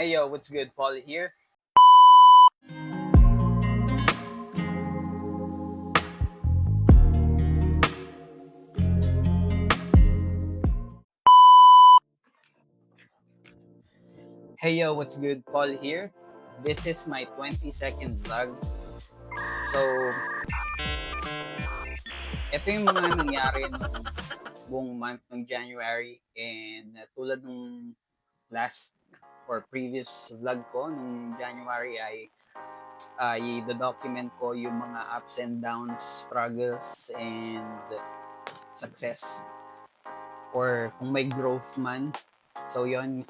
Hey yo, what's good? Paul here. Hey yo, what's good? Paul here. This is my 20-second vlog. So, ito yung mga nangyari nung buong month ng January and tulad nung last or previous vlog ko nung January ay i-document ko yung mga ups and downs, struggles, and success or kung may growth man. So yun,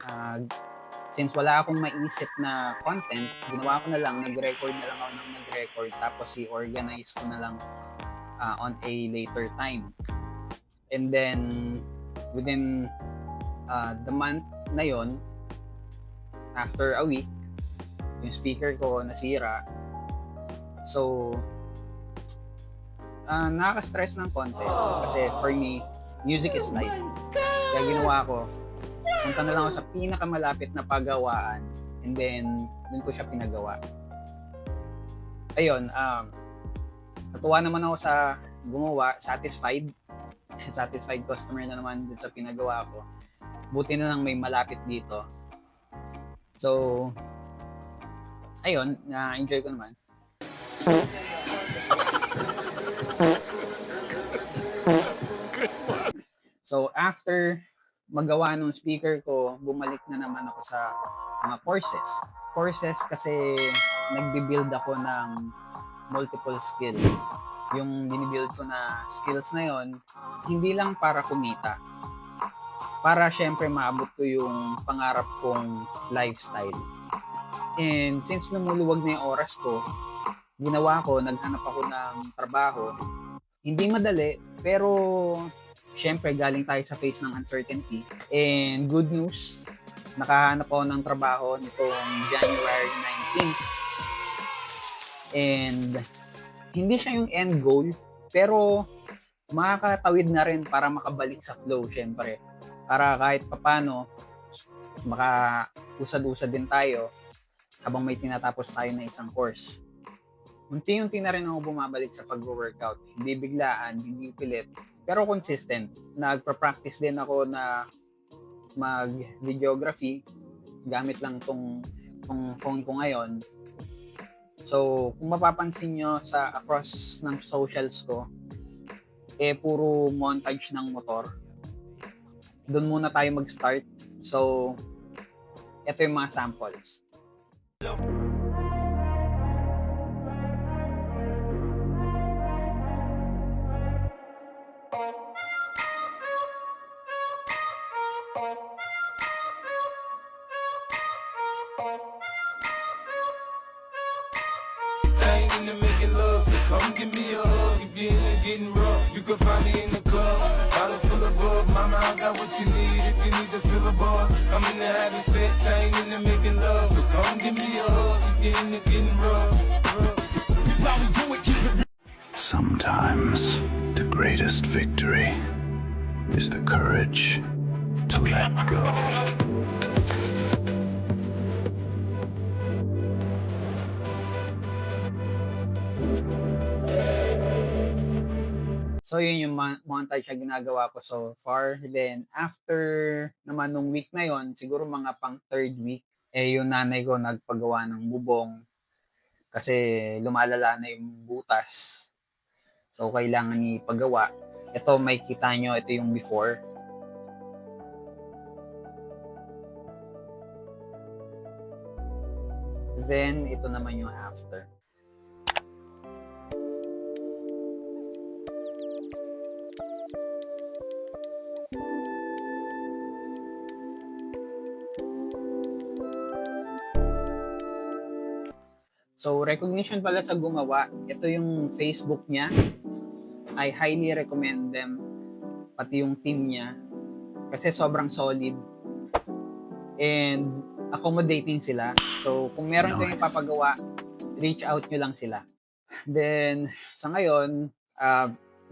since wala akong maisip na content, ginawa ko na lang, nag-record na lang ako ng nag-record tapos i-organize ko na lang on a later time. And then, within the month na yon, after a week, yung speaker ko nasira. So, nakaka-stress ng konti. Kasi for me, music is life. Kaya ginawa ko, punta na lang ako sa pinakamalapit na pagawaan and then dun ko siya pinagawa. Ayun, natuwa naman ako sa gumawa, satisfied. Satisfied customer na naman dun sa pinagawa ko. Buti na lang may malapit dito. So, ayun, na-enjoy ko naman. So, after magawa ng speaker ko, bumalik na naman ako sa mga courses. Courses kasi nagbi-build ako ng multiple skills. Yung binibuild ko na skills na yon, hindi lang para kumita. Para syempre maabot ko yung pangarap kong lifestyle. And since lumuluwag na yung oras ko, ginawa ko, naghanap ako ng trabaho. Hindi madali, pero syempre galing tayo sa phase ng uncertainty. And good news, nakahanap ako ng trabaho nitong January 19th. And hindi siya yung end goal, pero makakatawid na rin para makabalik sa flow, syempre. Para kahit papano, makausad-usad din tayo habang may tinatapos tayo na isang course. Unti-unti na rin ako bumabalik sa pag-workout. Hindi biglaan, hindi pilit, pero consistent. Nagpa-practice din ako na mag-videography gamit lang tong phone ko ngayon. So, kung mapapansin nyo sa across ng socials ko, puro montage ng motor. Doon muna tayo mag-start. So, ito yung mga samples. Come give me a hug if you're in getting rough. You can find me in the club, bottle full of bug. Mama, I got what you need if you need to fill a buzz. I'm in the having sex, I ain't in the making love. So come give me a hug if you're in the getting rough. Sometimes the greatest victory is the courage to let go. So, yun yung montage na ginagawa ko so far. Then, after naman nung week na yon, siguro mga pang third week, yung nanay ko nagpagawa ng bubong kasi lumalala na yung butas. So, kailangan ipagawa. Ito, may kita nyo, ito yung before. Then, ito naman yung after. So, recognition pala sa gumawa. Ito yung Facebook niya. I highly recommend them. Pati yung team niya. Kasi sobrang solid. And accommodating sila. So, kung meron kayong papagawa, reach out nyo lang sila. Then, sa ngayon,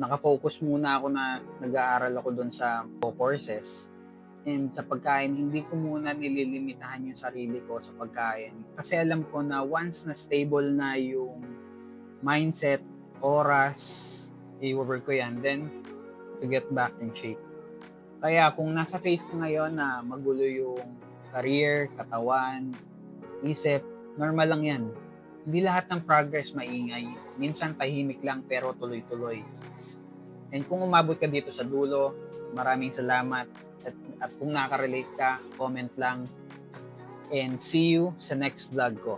nakafocus muna ako na nag-aaral ako doon sa courses. And sa pagkain, hindi ko muna nililimitahan yung sarili ko sa pagkain. Kasi alam ko na once na stable na yung mindset, oras, i-work ko yan, then to get back in shape. Kaya kung nasa phase ka ngayon na magulo yung career, katawan, isip, normal lang yan. Hindi lahat ng progress maingay. Minsan tahimik lang pero tuloy-tuloy. And kung umabot ka dito sa dulo, maraming salamat. At kung nakaka-relate ka, comment lang. And see you sa next vlog ko.